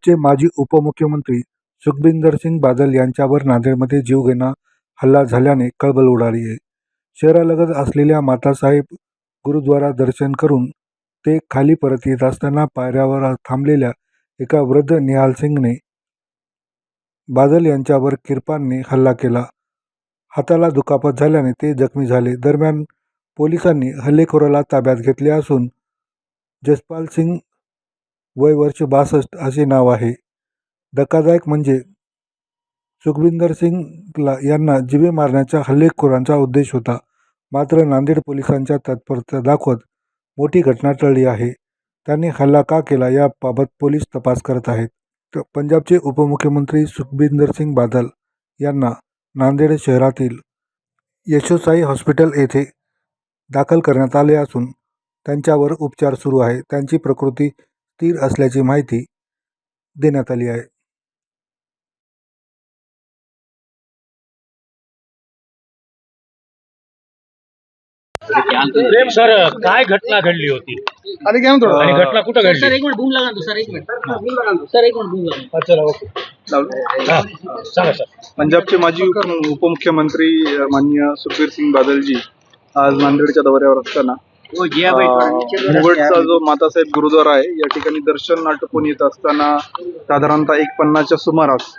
पंजाबचे माजी उपमुख्यमंत्री सुखबिंदर सिंग बादल यांच्यावर नांदेडमध्ये जीवघेणा हल्ला झाल्याने खळबळ उडाली आहे. शहरालगत असलेल्या मातासाहेब गुरुद्वारा दर्शन करून ते खाली परत येत असताना पायऱ्यावर थांबलेल्या एका वृद्ध निहाल सिंगने बादल यांच्यावर किरपानने हल्ला केला. हाताला दुखापत झाल्याने ते जखमी झाले. दरम्यान पोलिसांनी हल्लेखोराला ताब्यात घेतले असून जसपाल सिंग वय वर्ष 62 असे नाव आहे. धक्कादायक म्हणजे सुखबिंदर सिंग यांना जिवे मारण्याचा हल्लेखोरांचा उद्देश होता. मात्र नांदेड पोलिसांच्या तत्परता दाखवत मोठी घटना टळली आहे. त्यांनी हल्ला का केला याबाबत पोलीस तपास करत आहेत. पंजाबचे उपमुख्यमंत्री सुखबिंदर सिंग बादल यांना नांदेड शहरातील यशोसाई हॉस्पिटल येथे दाखल करण्यात आले असून त्यांच्यावर उपचार सुरू आहे. त्यांची प्रकृती स्थिर असल्याची माहिती देण्यात आली आहे. सर काय घटना घडली होती आणि घटना कुठं घडली? सर एक मिनिट बूम लगा दो सर, एक मिनिट सर, एक मिनिट बूम लगा. चला ओके सांगा सर. पंजाबचे माजी उपमुख्यमंत्री माननीय सुखबीर सिंग बादलजी आज नांदेडच्या दौऱ्यावर असताना मुगटचा जो मातासाहेब गुरुद्वारा आहे या ठिकाणी दर्शन आटोपून येत असताना साधारणतः 1:50च्या सुमारास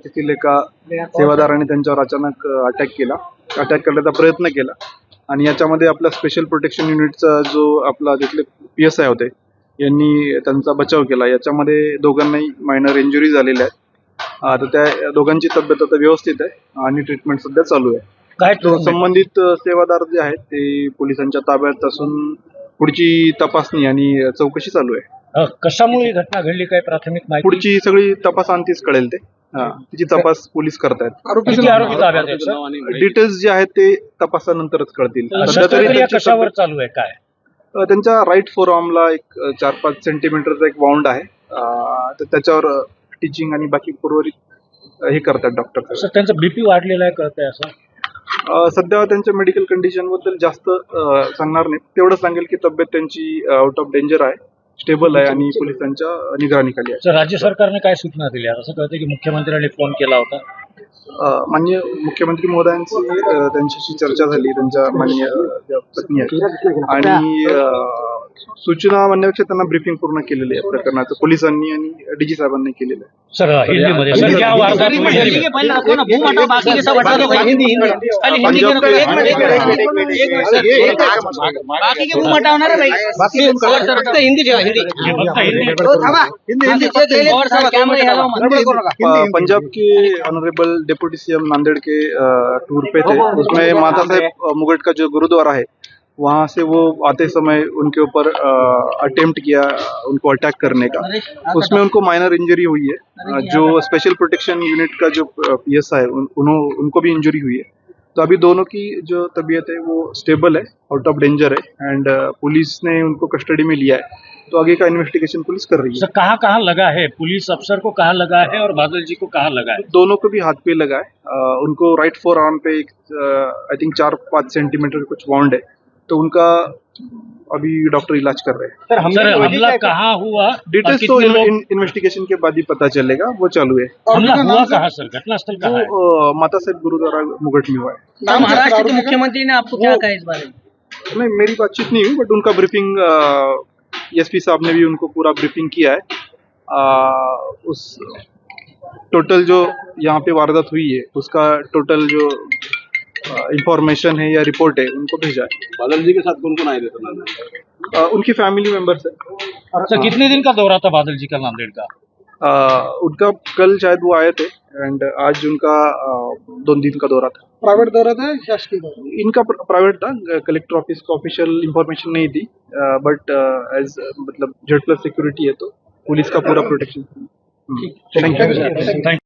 तेथील एका सेवादाराने त्यांच्यावर अचानक अटॅक करण्याचा प्रयत्न केला आणि याच्यामध्ये आपला स्पेशल प्रोटेक्शन युनिटचा जो आपला तिथले PSI होते यांनी त्यांचा बचाव केला. याच्यामध्ये दोघांनाही मायनर इंजुरी झालेल्या आहेत. तर त्या दोघांची तब्येत आता व्यवस्थित आहे आणि ट्रीटमेंट सध्या चालू आहे. काय संबंधित सेवादार जे आहेत ते पोलिसांच्या ताब्यात असून पुढची तपासणी आणि चौकशी चालू आहे. कशामुळे ही घटना घडली काय प्राथमिक माहिती? पुढची सगळी तपासांतीच कळेल ते. तिची तपास पोलीस करतायत. डिटेल्स जे आहेत ते तपासानंतरच कळतील. सध्या तरी कशावर चालू आहे काय? त्यांच्या राईट फोरआर्मला एक 4-5 सेंटीमीटरचा एक वाउंड आहे. तर त्याच्यावर टीचिंग आणि बाकी उर्वरित हे करतात डॉक्टर. त्यांचा BP वाढलेला आहे कळतंय असं? सध्या त्यांच्या मेडिकल कंडिशन बद्दल जास्त सांगणार नाही. तेवढं सांगेल की तब्येत त्यांची आउट ऑफ डेंजर आहे, स्टेबल आहे आणि पोलिसांच्या निगराणीखाली आहे. राज्य सरकारने काय सूचना दिल्या? असं कळतं की मुख्यमंत्र्यांनी फोन केला होता. माननीय मुख्यमंत्री महोदयांची त्यांच्याशी चर्चा झाली, त्यांच्या माननीय पत्नी आहेत आणि सूचना म्हणण्यापेक्षा त्यांना ब्रीफिंग पूर्ण केलेली आहे प्रकरणाचं पोलिसांनी आणि DG साहेबांनी केलेलं आहे. सर हिंदीमध्ये पंजाब के ऑनरेबल डिप्टी CM नांदेड़ के टूर पे थे. उसमें माता साहेब मुगट का जो गुरुद्वारा है वहाँ से वो आते समय उनके ऊपर अटेम्प्ट किया उनको अटैक करने का. उसमें उनको माइनर इंजरी हुई है. जो स्पेशल प्रोटेक्शन यूनिट का जो PSI है उनको भी इंजरी हुई है. तो अभी दोनों की जो तबीयत है वो स्टेबल है, आउट ऑफ डेंजर है एंड पुलिस ने उनको कस्टडी में लिया है. तो आगे का इन्वेस्टिगेशन पुलिस कर रही है. सर कहाँ लगा है? पुलिस अफसर को कहाँ लगा है और बादल जी को कहाँ लगा है? दोनों को भी हाथ पे लगा है. उनको राइट फोर आर्म पे आई थिंक 4-5 सेंटीमीटर कुछ वाउंड है. तो उनका अभी डॉक्टर इलाज कर रहे हैं. सर हमला कहाँ हुआ? डिटेल्स तो इन्वेस्टिगेशन के बाद ही पता चलेगा, वो चालू है. हमला हुआ कहाँ सर? घटनास्थल कहाँ है? माता साहेब गुरुद्वारा मुगट में हुआ है. महाराष्ट्र के मुख्यमंत्री ने आपको क्या कहा इस बारे में? नहीं, मेरी बातचीत नहीं हुई बट उनका ब्रीफिंग SP साहब ने भी उनको पूरा ब्रीफिंग किया है. उस टोटल जो यहाँ पे वारदात हुई है उसका टोटल जो इंफॉर्मेशन है या रिपोर्ट है उनको भेजा है. बादल जी के साथ कौन कौन आए थे? उनकी फैमिली मेंबर्स है. सर कितने दिन का दौरा था बादल जी का नांदेड़ का? उनका कल शायद वो आए थे एंड आज उनका 2 दिन का दौरा था. प्राइवेट दौरा था, शासकीय दौरा? इनका प्राइवेट था. कलेक्टर ऑफिस का ऑफिशियल इंफॉर्मेशन नहीं थी बट एज मतलब Z+ सिक्योरिटी है तो पुलिस का पूरा प्रोटेक्शन. Thank you.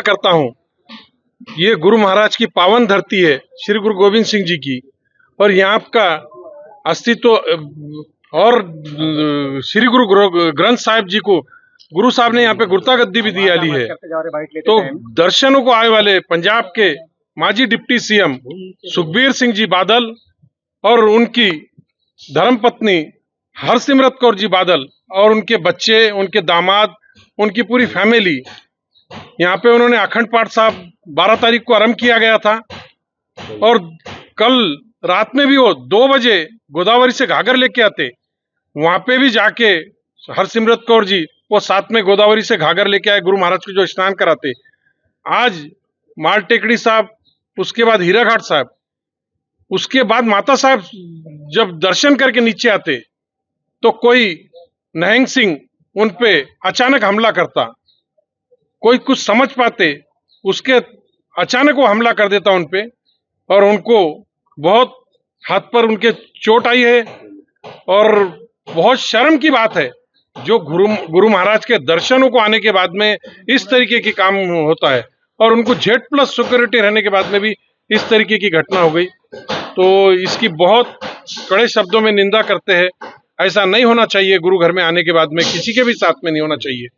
करता हूँ। ये गुरु महाराज की पावन धरती है, श्री गुरु गोविंद सिंह जी की, और यहाँ का अस्तित्व और श्री ग्रंथ साहिब जी को गुरु साहब ने यहाँ पे गुरता गद्दी भी दिया ली है। तो दर्शनों को आए वाले पंजाब के माजी डिप्टी सीएम सुखबीर सिंह जी बादल और उनकी धर्मपत्नी हरसिमरत कौर जी बादल और उनके बच्चे, उनके दामाद, उनकी पूरी फैमिली, यहाँ पे उन्होंने अखंड पाठ साहब 12 तारीख को आरंभ किया गया था, और कल रात में भी वो 2 बजे गोदावरी से घाघर लेके आते, वहां पे भी जाके हरसिमरत कौर जी वो साथ में गोदावरी से घाघर लेके आए, गुरु महाराज को जो स्नान कराते। आज माल टेकड़ी साहब, उसके बाद हीरा घाट साहब, उसके बाद माता साहब जब दर्शन करके नीचे आते तो कोई नहंग सिंह उन पे अचानक हमला करता, कोई कुछ समझ पाते, उसके अचानक वो हमला कर देता उन पे, और उनको बहुत हाथ पर उनके चोट आई है। और बहुत शर्म की बात है जो गुरु महाराज के दर्शनों को आने के बाद में इस तरीके के काम होता है, और उनको Z+ सिक्योरिटी रहने के बाद में भी इस तरीके की घटना हो गई। तो इसकी बहुत कड़े शब्दों में निंदा करते हैं। ऐसा नहीं होना चाहिए, गुरु घर में आने के बाद में किसी के भी साथ में नहीं होना चाहिए।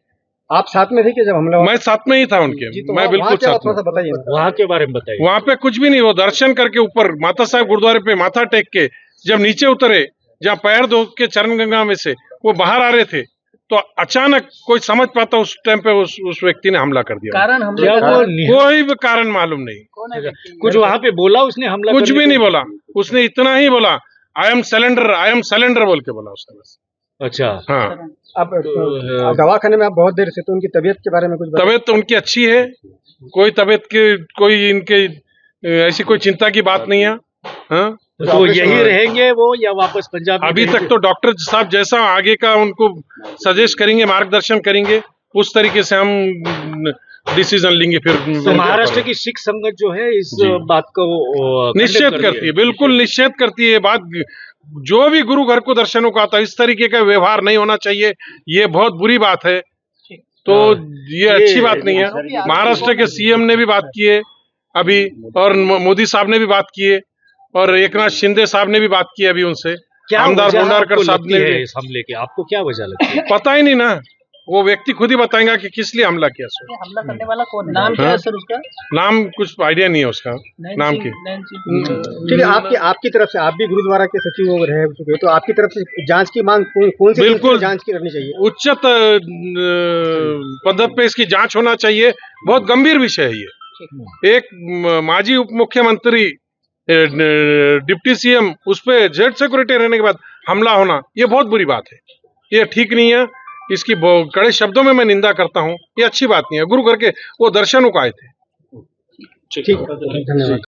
आप साथ में थे कि जब हमला हुआ? मैं साथ में ही था उनके, मैं बिल्कुल साथ में। बताइए ना। वहाँ के बारे में बताइए। वहां पे कुछ भी नहीं, वो दर्शन करके ऊपर माता साहब गुरुद्वारे पे माथा टेक के जब नीचे उतरे, जहाँ पैर धो के चरण गंगा में से वो बाहर आ रहे थे, तो अचानक कोई समझ पाता उस टाइम पे उस व्यक्ति ने हमला कर दिया। कारण हमले क्या का वो कोई भी कारण मालूम नहीं, कौन है व्यक्ति? कुछ वहाँ पे बोला उसने हमला कुछ करने भी के? नहीं बोला। उसने इतना ही बोला, आई एम सलेंडर बोल के बोला उसने बस। अच्छा। हाँ, अब दवाखाने में आप बहुत देर से, तो उनकी तबीयत के बारे में कुछ बताइए। तबीयत तो उनकी अच्छी है, कोई तबीयत की कोई इनके ऐसी कोई चिंता की बात नहीं है। हाँ, तो यही रहेंगे वो या वापस पंजाब में अभी तक तो डॉक्टर साहब जैसा आगे का उनको सजेस्ट करेंगे, मार्गदर्शन करेंगे, उस तरीके से हम डिसीजन लेंगे। फिर तो महाराष्ट्र की सिख संगत जो है इस बात को निषेध करती है, बिल्कुल निषेध करती है बात। जो भी गुरु घर को दर्शनों को आता है, इस तरीके का व्यवहार नहीं होना चाहिए, ये बहुत बुरी बात है। तो ये अच्छी बात नहीं है। महाराष्ट्र के सीएम ने भी बात की है अभी, और मोदी साहब ने भी बात की है, और एकनाथ शिंदे साहब ने भी बात की है अभी उनसे। क्या आमदार वजह भंडारकर आपको साहब लगती ने है भी, इस हमले की? आपको क्या वजह लगती है? पता ही नहीं ना, वो व्यक्ति खुद ही बताएगा कि किस लिए हमला किया सर। हमला करने वाला कौन है? नाम क्या है सर उसका? नाम कुछ आइडिया नहीं है उसका नाम की। ठीक है, आपकी तरफ से, आप भी गुरुद्वारा के सचिव हो रहे चुके, तो आपकी तरफ से जांच की मांग कौन सी बिल्कुल जांच की करनी चाहिए? उच्चत पद पे इसकी जांच होना चाहिए। बहुत गंभीर विषय है ये। एक माजी उप मुख्यमंत्री डिप्टी सीएम, उस पे Z सिक्योरिटी रहने के बाद हमला होना, ये बहुत बुरी बात है, ये ठीक नहीं है। इसकी कड़े शब्दों में मैं निंदा करता हूँ, ये अच्छी बात नहीं है। गुरु घर के वो दर्शनों को आए थे। ठीक, धन्यवाद।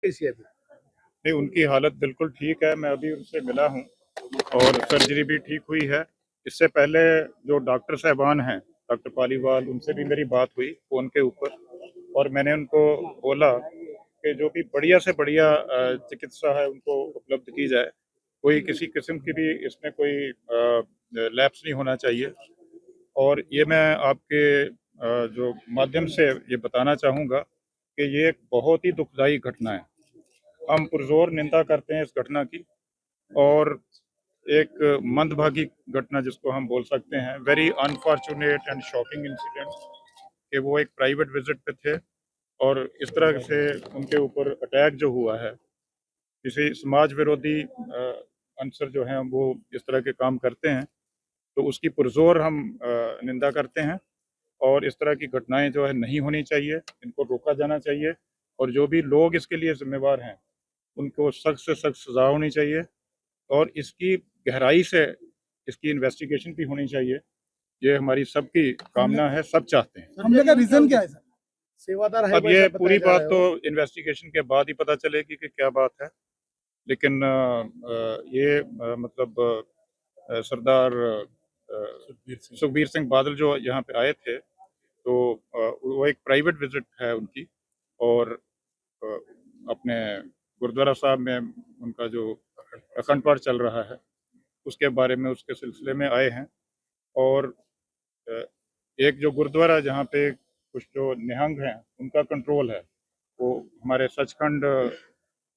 कैसी है अभी? नहीं, उनकी हालत बिल्कुल ठीक है। मैं अभी उनसे मिला हूँ और सर्जरी भी ठीक हुई है। इससे पहले जो डॉक्टर साहबान हैं, डॉक्टर पालीवाल, उनसे भी मेरी बात हुई फ़ोन के ऊपर, और मैंने उनको बोला कि जो भी बढ़िया से बढ़िया चिकित्सा है उनको उपलब्ध की जाए। कोई किसी किस्म की भी इसमें कोई लैप्स नहीं होना चाहिए। और ये मैं आपके जो माध्यम से ये बताना चाहूँगा कि ये एक बहुत ही दुखदाई घटना है। हम पुरजोर निंदा करते हैं इस घटना की, और एक मंदभागी घटना जिसको हम बोल सकते हैं, very unfortunate and shocking incident, कि वो एक प्राइवेट विजिट पे थे और इस तरह से उनके ऊपर अटैक जो हुआ है, किसी समाज विरोधी अनसर जो हैं वो इस तरह के काम करते हैं, तो उसकी पुरजोर हम निंदा करते हैं। और इस तरह की घटनाएं जो है नहीं होनी चाहिए, इनको रोका जाना चाहिए, और जो भी लोग इसके लिए जिम्मेवार हैं उनको सख्त से सख्त सजा होनी चाहिए, और इसकी गहराई से इसकी इन्वेस्टिगेशन भी होनी चाहिए। ये हमारी सबकी कामना है, सब चाहते हैं। हमले का रीजन क्या है सर? सेवादार है अब ये पूरी बात तो इन्वेस्टिगेशन के बाद ही पता चलेगी कि क्या बात है, लेकिन ये मतलब सरदार सुखबीर सिंह बादल जो यहाँ पे आए थे, तो वो एक प्राइवेट विजिट है उनकी, और अपने गुरुद्वारा साहब में उनका जो अखंड पाठ चल रहा है उसके बारे में, उसके सिलसिले में आए हैं। और एक जो गुरुद्वारा जहाँ पे कुछ जो निहंग हैं उनका कंट्रोल है, वो हमारे सचखंड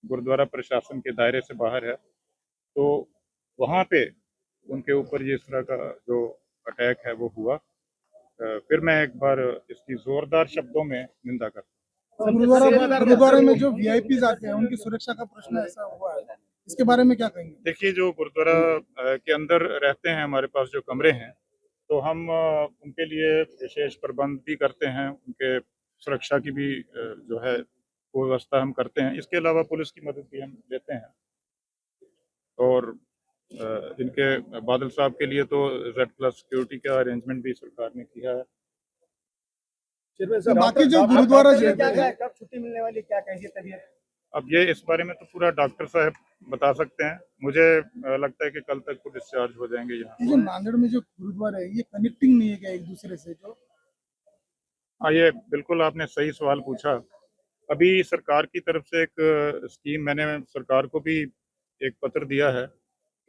गुरुद्वारा प्रशासन के दायरे से बाहर है, तो वहाँ पे उनके ऊपर ये इस तरह का जो अटैक है वो हुआ। फिर मैं एक बार इसकी जोरदार शब्दों में निंदा करता हूँ। गुरुद्वारे में जो वीआईपी आते हैं उनकी सुरक्षा का प्रश्न ऐसा हुआ है, इसके बारे में क्या कहेंगे? देखिए, जो गुरुद्वारा के अंदर रहते हैं, हमारे पास जो कमरे हैं, तो हम उनके लिए विशेष प्रबंध भी करते हैं, उनके सुरक्षा की भी जो है वो व्यवस्था हम करते हैं। इसके अलावा पुलिस की मदद भी हम लेते हैं, और इनके बादल साहब के लिए तो Z+ सिक्योरिटी का अरेंजमेंट भी सरकार ने किया है। बाकी जो गुरुद्वारा कब छुट्टी मिलने वाली, क्या कैसी तबीयत? अब ये इस बारे में तो पूरा डॉक्टर साहब बता सकते हैं। मुझे लगता है कि कल तक वो डिस्चार्ज हो जाएंगे यहाँ। ये जो नांदेड़ में जो गुरुद्वारा है ये कनेक्टिंग नहीं है क्या एक दूसरे से? जो हाँ, ये बिल्कुल आपने सही सवाल पूछा। अभी सरकार की तरफ से एक स्कीम, मैंने सरकार को भी एक पत्र दिया है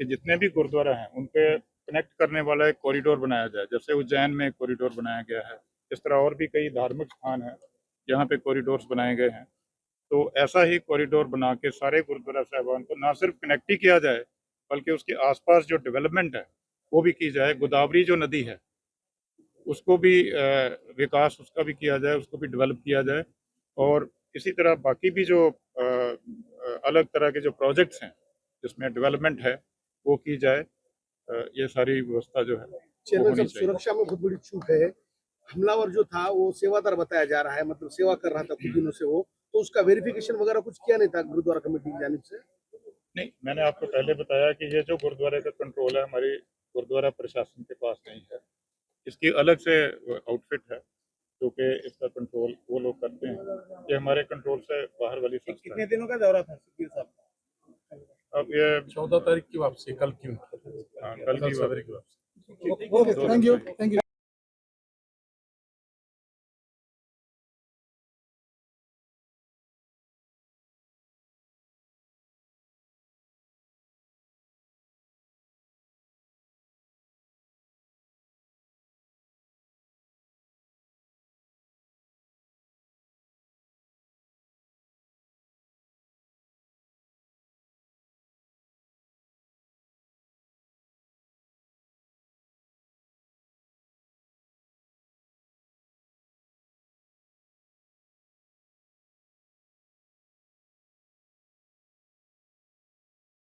कि जितने भी गुरुद्वारा हैं उनके कनेक्ट करने वाला एक कॉरिडोर बनाया जाए। जैसे उज्जैन में एक कॉरिडोर बनाया गया है, इस तरह और भी कई धार्मिक स्थान हैं जहाँ पे कॉरिडोर्स बनाए गए हैं। तो ऐसा ही कॉरिडोर बना के सारे गुरुद्वारा साहिबान को ना सिर्फ कनेक्ट ही किया जाए, बल्कि उसके आसपास जो डेवलपमेंट है वो भी की जाए। गोदावरी जो नदी है उसको भी विकास उसका भी किया जाए, उसको भी डेवलप किया जाए, और इसी तरह बाकी भी जो अलग तरह के जो प्रोजेक्ट्स हैं जिसमें डेवलपमेंट है वो की जाए। ये सारी व्यवस्था जो है वो चेयरमैन होनी साहब, चाहिए। सुरक्षा में बहुत बड़ी चूक है। हमलावर जो था वो सेवादार बताया जा रहा है, मतलब सेवा कर रहा था कुछ दिनों से वो, तो उसका वेरिफिकेशन वगैरह कुछ किया नहीं था गुरुद्वारा कमेटी की जानिब से? नहीं, मैंने आपको पहले बताया कि ये जो गुरुद्वारे का कंट्रोल है हमारी गुरुद्वारा प्रशासन के पास नहीं है। इसकी अलग से आउटफिट है जो कि इसका कंट्रोल वो लोग करते हैं। ये हमारे कंट्रोल से बाहर वाली संस्था है। कितने दिनों का दौरा था सुखबीर साहब? अब ये 14 तारीख की वापसी, कल की कल की सवेरे की वापसी। Thank you.